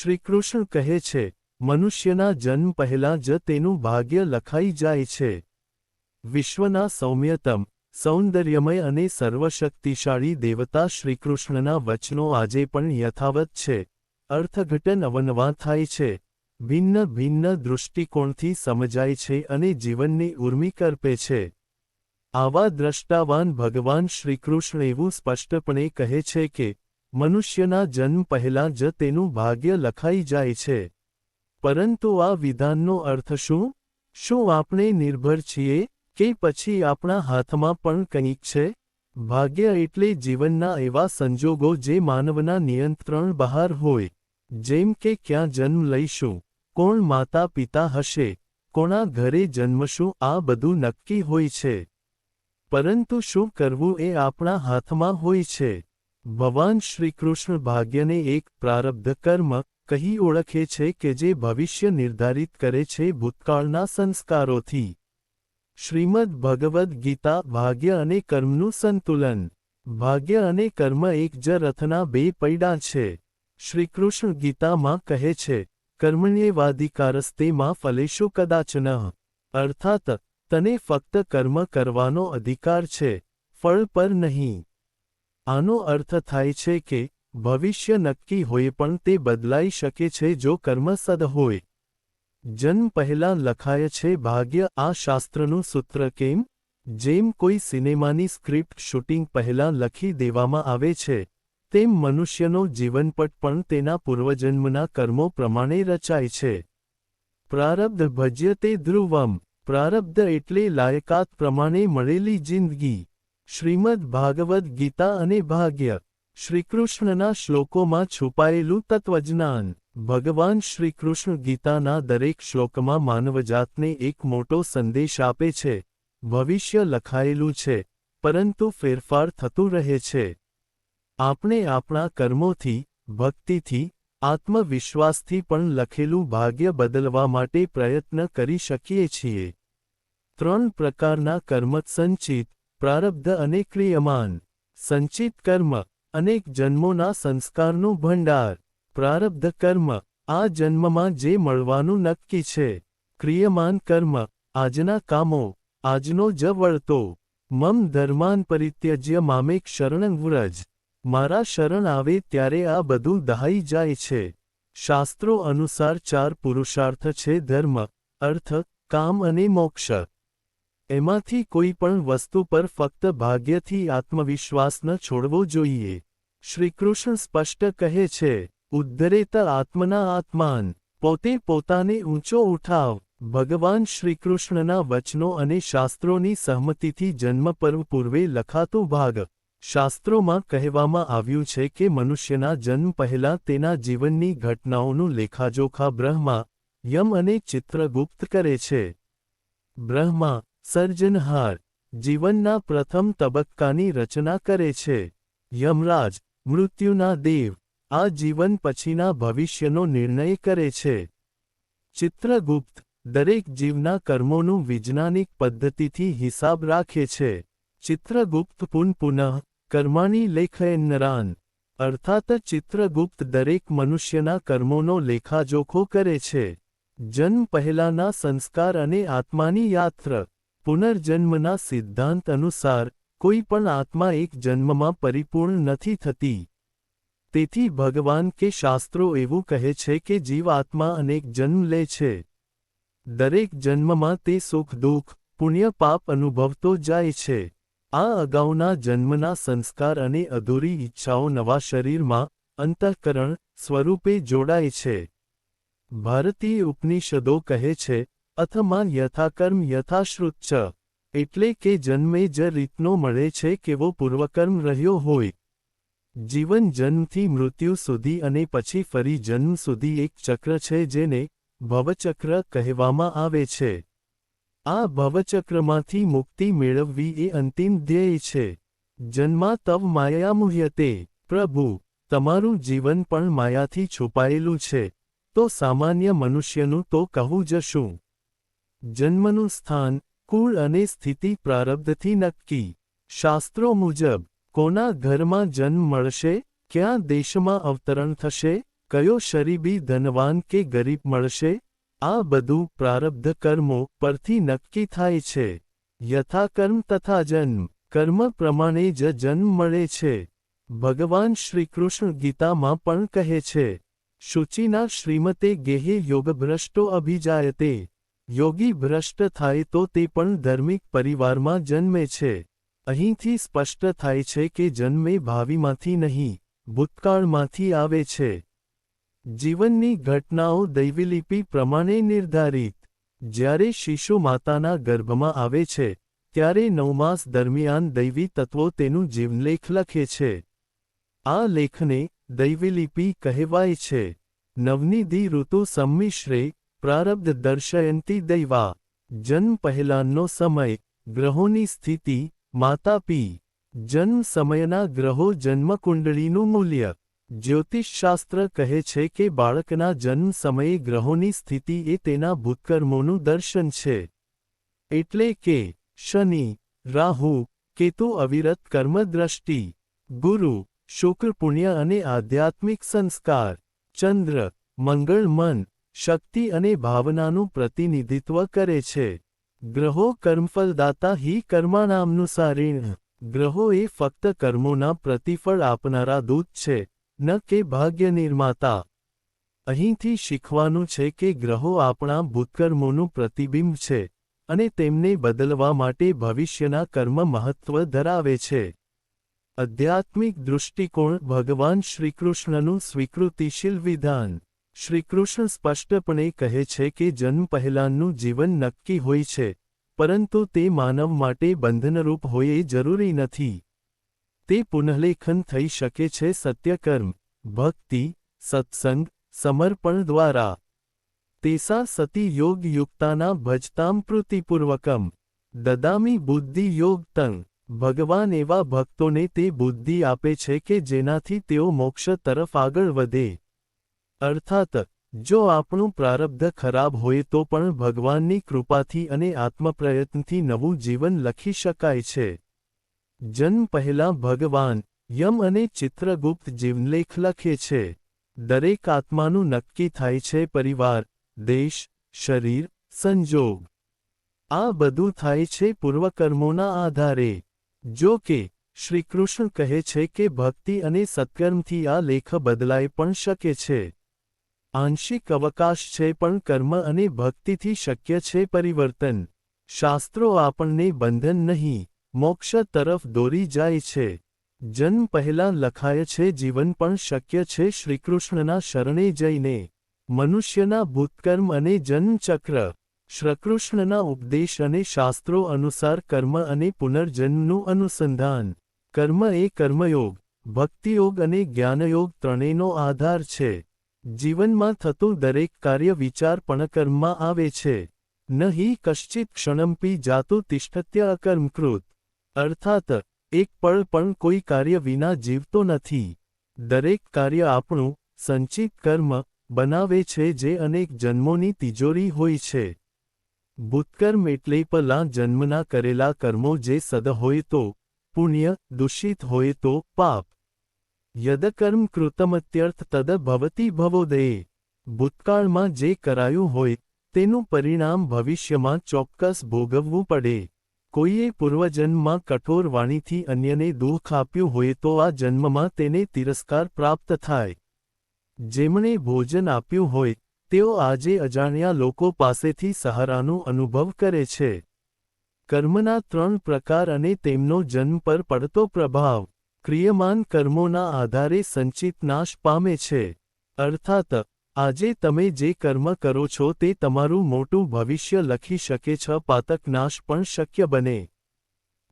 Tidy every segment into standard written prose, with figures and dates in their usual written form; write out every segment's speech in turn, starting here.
શ્રીકૃષ્ણ કહે છે, મનુષ્યના જન્મ પહેલાં જ તેનું ભાગ્ય લખાઈ જાય છે. વિશ્વના સૌમ્યતમ, સૌંદર્યમય અને સર્વશક્તિશાળી દેવતા શ્રીકૃષ્ણના વચનો આજે પણ યથાવત છે. અર્થઘટન અવનવા થાય છે, ભિન્ન ભિન્ન દૃષ્ટિકોણથી સમજાય છે અને જીવનને ઉર્મી કરપે છે. આવા દ્રષ્ટાવાન ભગવાન શ્રીકૃષ્ણ એવું સ્પષ્ટપણે કહે છે કે મનુષ્યના જન્મ પહેલાં જ તેનું ભાગ્ય લખાઈ જાય છે. પરંતુ આ વિધાનનો અર્થ શું? શું આપણે નિર્ભર છીએ, કે પછી આપણા હાથમાં પણ કંઈક છે? ભાગ્ય એટલે જીવનના એવા સંજોગો જે માનવના નિયંત્રણ બહાર હોય. જેમ કે ક્યાં જન્મ લઈશું, કોણ માતા પિતા હશે, કોના ઘરે જન્મશું, આ બધું નક્કી હોય છે. પરંતુ શું કરવું એ આપણા હાથમાં હોય છે. ભગવાન શ્રીકૃષ્ણ ભાગ્યને એક પ્રારબ્ધ કર્મ કહી ઓળખે છે કે જે ભવિષ્ય નિર્ધારિત કરે છે ભૂતકાળના સંસ્કારોથી. શ્રીમદ્ ભગવદ્ ગીતા ભાગ્ય અને કર્મનું સંતુલન. ભાગ્ય અને કર્મ એક જ રથના બે પૈડા છે. શ્રીકૃષ્ણ ગીતામાં કહે છે, કર્મણ્યેવાધિકારસ્તે મા ફલેષુ કદાચન. અર્થાત, તને ફક્ત કર્મ કરવાનો અધિકાર છે, ફળ પર નહીં. આનો અર્થ થાય છે કે ભવિષ્ય નક્કી હોય પણ તે બદલાઈ શકે છે જો કર્મ સદ હોય. જન્મ પહેલાં લખાય છે ભાગ્ય. આ શાસ્ત્રનું સૂત્ર કેમ? જેમ કોઈ સિનેમાની સ્ક્રિપ્ટ શૂટિંગ પહેલાં લખી દેવામાં આવે છે, તેમ મનુષ્યનો જીવનપટ પણ તેના પૂર્વજન્મના કર્મો પ્રમાણે રચાય છે. પ્રારબ્ધ ભજ્યતે ધ્રુવમ. પ્રારબ્ધ એટલે લાયકાત પ્રમાણે મળેલી જિંદગી. શ્રીમદ્ ભાગવદ્ ગીતા અને ભાગ્ય. શ્રીકૃષ્ણના શ્લોકોમાં છુપાયેલું તત્વજ્ઞાન. ભગવાન શ્રીકૃષ્ણ ગીતાના દરેક શ્લોકમાં માનવજાતને એક મોટો સંદેશ આપે છે. ભવિષ્ય લખાયેલું છે, પરંતુ ફેરફાર થતું રહે છે. આપણે આપણા કર્મોથી, ભક્તિથી, આત્મવિશ્વાસથી પણ લખેલું ભાગ્ય બદલવા માટે પ્રયત્ન કરી શકીએ છીએ. 3 પ્રકારના કર્મ: સંચિત, પ્રારબ્ધ અને ક્રિયમાન. સંચિત કર્મ, અનેક જન્મોના સંસ્કારનું ભંડાર. પ્રારબ્ધ કર્મ, આ જન્મમાં જે મળવાનું નક્કી છે. ક્રિયમાન કર્મ, આજના કામો, આજનો જ વળતો. મમ ધર્માન પરિત્યજ્ય મામેક શરણં વ્રજ. મારા શરણ આવે ત્યારે આ બધું દહાઈ જાય છે. શાસ્ત્રો અનુસાર 4 પુરુષાર્થ છે: ધર્મ, અર્થ, કામ અને મોક્ષ. એમાંથી કોઈ પણ વસ્તુ પર ફક્ત ભાગ્યથી આત્મવિશ્વાસ ન છોડવો જોઈએ. શ્રીકૃષ્ણ સ્પષ્ટ કહે છે, ઉદ્ધરેત આત્મના આત્માન. પોતે પોતાને ઊંચો ઉઠાવ. ભગવાન શ્રીકૃષ્ણના વચનો અને શાસ્ત્રોની સહમતિથી જન્મ પર્વ પૂર્વે લખાતો ભાગ. શાસ્ત્રોમાં કહેવામાં આવ્યું છે કે મનુષ્યના જન્મ પહેલાં તેના જીવનની ઘટનાઓનું લેખાજોખા બ્રહ્મા, યમ અને ચિત્રગુપ્ત કરે છે. બ્રહ્મા, સર્જનહાર, જીવનના પ્રથમ તબક્કાની રચના કરે છે. યમરાજ, મૃત્યુના દેવ, આ જીવન પછીના ભવિષ્યનો નિર્ણય કરે છે. ચિત્રગુપ્ત, દરેક જીવના કર્મોનું વૈજ્ઞાનિક પદ્ધતિથી હિસાબ રાખે છે. ચિત્રગુપ્ત પુનઃ કર્માણી લેખયન્નરાન. અર્થાત ચિત્રગુપ્ત દરેક મનુષ્યના કર્મોનો લેખાજોખો કરે છે. જન્મ પહેલાંના સંસ્કાર અને આત્માની યાત્રા. પુનર્જન્મના સિદ્ધાંત અનુસાર, કોઈ પણ આત્મા એક જન્મમાં પરિપૂર્ણ નથી થતી. તેથી ભગવાન કે શાસ્ત્રો એવું કહે છે કે જીવ આત્મા અનેક જન્મ લે છે. દરેક જન્મમાં તે સુખ દુઃખ, પુણ્ય પાપ અનુભવતો જાય છે. આ અગાઉના જન્મના સંસ્કાર અને અધૂરી ઈચ્છાઓ નવા શરીરમાં, અંતઃકરણ, સ્વરૂપે જોડાય છે. ભારતીય ઉપનિષદો કહે છે, અથમાં યથાકર્મ યથાશ્રુત. એટલે કે જન્મે જ રીતનો મળે છે કેવો પૂર્વકર્મ રહ્યો હોય. જીવન જન્મથી મૃત્યુ સુધી અને પછી ફરી જન્મ સુધી એક ચક્ર છે જેને ભવચક્ર કહેવામાં આવે છે. આ ભવચક્રમાંથી મુક્તિ મેળવવી એ અંતિમ ધ્યેય છે. જન્મા તવ માયા મુહ્યતે. પ્રભુ, તમારું જીવન પણ માયાથી છુપાયેલું છે, તો સામાન્ય મનુષ્યનું તો કહું જ શું. જન્મનું સ્થાન, કુળ અને સ્થિતિ પ્રારબ્ધથી નક્કી. શાસ્ત્રો મુજબ, કોના ઘરમાં જન્મ મળશે, ક્યાં દેશમાં અવતરણ થશે, કયો શરીબી ધનવાન કે ગરીબ મળશે? આ બધું પ્રારબ્ધ કર્મો પરથી નક્કી થાય છે. યથાકર્મ તથા જન્મ, કર્મ પ્રમાણે જ જન્મ મળે છે. ભગવાન શ્રીકૃષ્ણ ગીતામાં પણ કહે છે, શુચિના શ્રીમતે ગેહે યોગભ્રષ્ટો અભિજાયતે. યોગી ભ્રષ્ટ થાય તો તે પણ ધાર્મિક પરિવારમાં જન્મે છે. અહીંથી સ્પષ્ટ થાય છે કે જન્મ એ ભાવિમાંથી નહીં, ભૂતકાળમાંથી આવે છે. જીવનની ઘટનાઓ દૈવલિપિ પ્રમાણે નિર્ધારિત. જ્યારે શિશુ માતાના ગર્ભમાં આવે છે, ત્યારે 9 માસ દરમિયાન દૈવી તત્વો તેનું જીવનલેખ લખે છે. આ લેખને દૈવલિપિ કહેવાય છે. નવનિધિ ઋતુ સંમિશ્રે પ્રારબ્ધ દર્શયંતી દૈવા. જન્મ પહેલાંનો સમય, ગ્રહોની સ્થિતિ, માતા પિ. જન્મ સમયના ગ્રહો જન્મકુંડળીનું મૂલ્ય. જ્યોતિષશાસ્ત્ર કહે છે કે બાળકના જન્મ સમયે ગ્રહોની સ્થિતિ એ તેના ભૂતકર્મોનું દર્શન છે. એટલે કે શનિ, રાહુ, કેતુ અવિરત કર્મદ્રષ્ટિ, ગુરુ, શુક્ર પુણ્ય અને આધ્યાત્મિક સંસ્કાર, ચંદ્ર, મંગળ મન, શક્તિ અને ભાવનાનું પ્રતિનિધિત્વ કરે છે. ગ્રહો કર્મફલદાતા હિ કર્માણામનુસારેણ. ગ્રહો એ ફક્ત કર્મોના પ્રતિફળ આપનારા દૂત છે, ન કે ભાગ્ય નિર્માતા. અહીંથી શીખવાનું છે કે ગ્રહો આપણા ભૂતકર્મોનું પ્રતિબિંબ છે, અને તેમને બદલવા માટે ભવિષ્યના કર્મ મહત્વ ધરાવે છે. આધ્યાત્મિક દૃષ્ટિકોણ ભગવાન શ્રીકૃષ્ણનું સ્વીકૃતિશીલ વિધાન. શ્રીકૃષ્ણ સ્પષ્ટપણે કહે છે કે જન્મ પહેલાંનું જીવન નક્કી હોય છે, પરંતુ તે માનવ માટે બંધનરૂપ હોય એ જરૂરી નથી. તે પુનઃલેખન થઈ શકે છે સત્યકર્મ, ભક્તિ, સત્સંગ, સમર્પણ દ્વારા. તેસા સતી યોગયુક્તાના ભજતામ પ્રીતિપૂર્વકમ. દદામી બુદ્ધિ યોગતં. ભગવાન એવા ભક્તોને તે બુદ્ધિ આપે છે કે જેનાથી તેઓ મોક્ષ તરફ આગળ વધે. અર્થાત, જો આપણું પ્રારબ્ધ ખરાબ હોય તો પણ ભગવાનની કૃપાથી અને આત્મપ્રયત્નથી નવું જીવન લખી શકાય છે. જન્મ પહેલાં ભગવાન, યમ અને ચિત્રગુપ્ત જીવનલેખ લખે છે. દરેક આત્માનું નક્કી થાય છે પરિવાર, દેશ, શરીર, સંજોગ. આ બધું થાય છે પૂર્વકર્મોના આધારે. જો કે, શ્રીકૃષ્ણ કહે છે કે ભક્તિ અને સત્કર્મથી આ લેખ બદલાઈ પણ શકે છે. આંશિક અવકાશ છે પણ કર્મ અને ભક્તિથી શક્ય છે પરિવર્તન. શાસ્ત્રો આપણને બંધન નહીં, મોક્ષ તરફ દોરી જાય છે. જન્મ પહેલાં લખાય છે જીવન પણ શક્ય છે શ્રીકૃષ્ણના શરણે જઈને. મનુષ્યના ભૂતકર્મ અને જન્મચક્ર. શ્રીકૃષ્ણના ઉપદેશ અને શાસ્ત્રો અનુસાર કર્મ અને પુનર્જન્મનું અનુસંધાન. કર્મ એ કર્મયોગ, ભક્તિયોગ અને જ્ઞાનયોગ ત્રણેયનો આધાર છે. જીવનમાં થતું દરેક કાર્ય વિચાર પણ કર્મમાં આવે છે. ન હિ કશ્ચિત ક્ષણમપી જાતું તિષ્ઠત્ય અકર્મકૃત. અર્થાત, એક પળ પણ કોઈ કાર્ય વિના જીવતો નથી. દરેક કાર્ય આપણું સંચિત કર્મ બનાવે છે જે અનેક જન્મોની તિજોરી હોય છે. ભૂતકર્મ એટલે પહેલાં જન્મના કરેલા કર્મો જે સદ હોય તો પુણ્ય, દૂષિત હોય તો પાપ. યદકર્મ કૃતમત્યર્થ તદ ભવતી ભવોદયે. ભૂતકાળમાં જે કરાયું હોય તેનું પરિણામ ભવિષ્યમાં ચોક્કસ ભોગવવું પડે. કોઈએ પૂર્વજન્મમાં કઠોર વાણીથી અન્યને દુઃખ આપ્યું હોય તો આ જન્મમાં તેને તિરસ્કાર પ્રાપ્ત થાય. જેમણે ભોજન આપ્યું હોય તેઓ આજે અજાણ્યા લોકો પાસેથી સહારાનો અનુભવ કરે છે. કર્મના 3 પ્રકાર અને તેમનો જન્મ પર પડતો પ્રભાવ. ક્રિયમાન કર્મોના આધારે સંચિત નાશ પામે છે. અર્થાત, આજે તમે જે કર્મ કરો છો તે તમારું મોટું ભવિષ્ય લખી શકે છે. પાતક નાશ પણ શક્ય બને.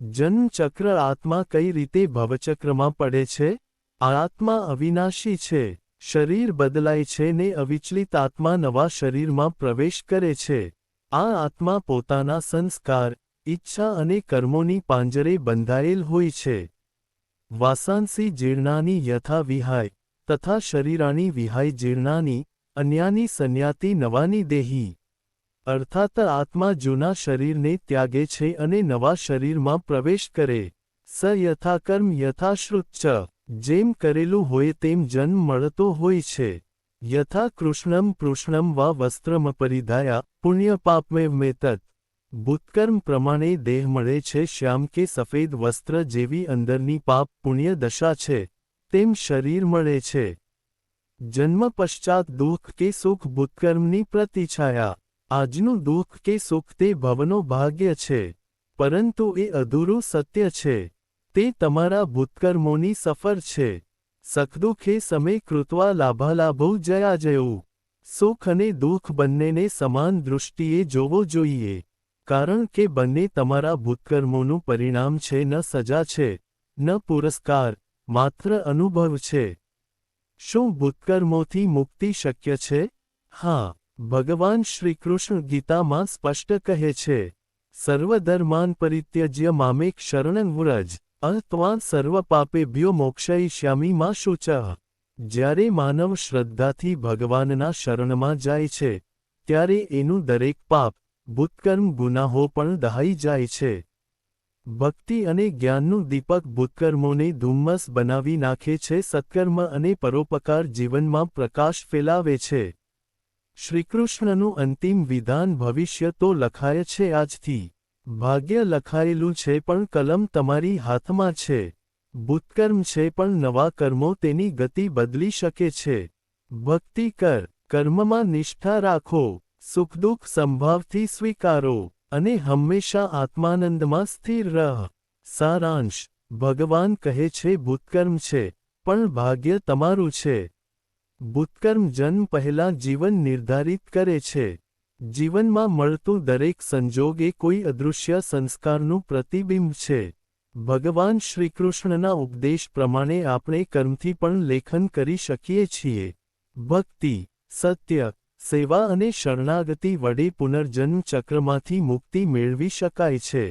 જન્મચક્ર આત્મા કઈ રીતે ભવચક્રમાં પડે છે? આ આત્મા અવિનાશી છે. શરીર બદલાય છે ને અવિચલિત આત્મા નવા શરીરમાં પ્રવેશ કરે છે. આ આત્મા પોતાના સંસ્કાર, ઈચ્છા અને કર્મોની પાંજરે બંધાયેલ હોય છે. વાસાંસી જીર્ણાની યથા વિહાય, તથા શરીરાની વિહાય જીર્ણાની, અન્યાની સંયાતિ નવાની દેહી. અર્થાત આત્મા જૂના શરીરને ત્યાગે છે અને નવા શરીરમાં પ્રવેશ કરે. સ યથાકર્મ યથાશ્રુત ચ. જેમ કરેલું હોય તેમ જન્મ મળતો હોય છે. યથા કૃષ્ણમ પૃષ્ણમ વા વસ્ત્રમપરિધાયા પુણ્યપાપમેવ મેતત. ભૂતકર્મ પ્રમાણે દેહ મળે છે શ્યામ કે સફેદ વસ્ત્ર જેવી અંદરની પાપ પુણ્ય દશા છે તેમ શરીર મળે છે. જન્મ પશ્ચાત દુઃખ કે સુખ ભૂતકર્મની પ્રતિછાયા. આજનું દુઃખ કે સુખ તે ભવનો ભાગ્ય છે, પરંતુ એ અધૂરું સત્ય છે. તે તમારા ભૂતકર્મોની સફર છે. સખદુઃખે સમે કૃત્વા લાભાલાભો જયાજયું. સુખ અને દુઃખ બંનેને સમાન દૃષ્ટિએ જોવો જોઈએ, કારણ કે બંને તમારા ભૂતકર્મોનું પરિણામ છે. ન સજા છે, ન પુરસ્કાર, માત્ર અનુભવ છે. શું ભૂતકર્મોથી મુક્તિ શક્ય છે? હા, ભગવાન શ્રીકૃષ્ણ ગીતામાં સ્પષ્ટ કહે છે, સર્વધર્માન પરિત્યજ્ય મામેક શરણં વ્રજ ત્વાં સર્વપાપેભ્યો મોક્ષયિષ્યામિ મા શુચઃ. જ્યારે માનવ શ્રદ્ધાથી ભગવાનના શરણમાં જાય છે, ત્યારે એનું દરેક પાપ, ભૂતકર્મ ગુનાહો પણ દહાઈ જાય છે. ભક્તિ અને જ્ઞાનનું દીપક ભૂતકર્મોને ધુમ્મસ બનાવી નાખે છે. સત્કર્મ અને પરોપકાર જીવનમાં પ્રકાશ ફેલાવે છે. શ્રીકૃષ્ણનું અંતિમ વિધાન ભવિષ્ય તો લખાય છે આજથી. ભાગ્ય લખાયેલું છે પણ કલમ તમારી હાથમાં છે. ભૂતકર્મ છે પણ નવા કર્મો તેની ગતિ બદલી શકે છે. ભક્તિ કર, કર્મમાં નિષ્ઠા રાખો, સુખદુઃખ સંભાવથી સ્વીકારો, અને હંમેશા આત્માનંદમાં સ્થિર રહ. સારાંશ: ભગવાન કહે છે ભૂતકર્મ છે, પણ ભાગ્ય તમારું છે. ભૂતકર્મ જન્મ પહેલાં જીવન નિર્ધારિત કરે છે. જીવનમાં મળતું દરેક સંજોગ એ કોઈ અદૃશ્ય સંસ્કારનું પ્રતિબિંબ છે. ભગવાન શ્રીકૃષ્ણના ઉપદેશ પ્રમાણે આપણે કર્મથી પણ લેખન કરી શકીએ છીએ. ભક્તિ, સત્ય, સેવા અને શરણાગતિ વડે પુનર્જન્મ ચક્રમાંથી મુક્તિ મેળવી શકાય છે.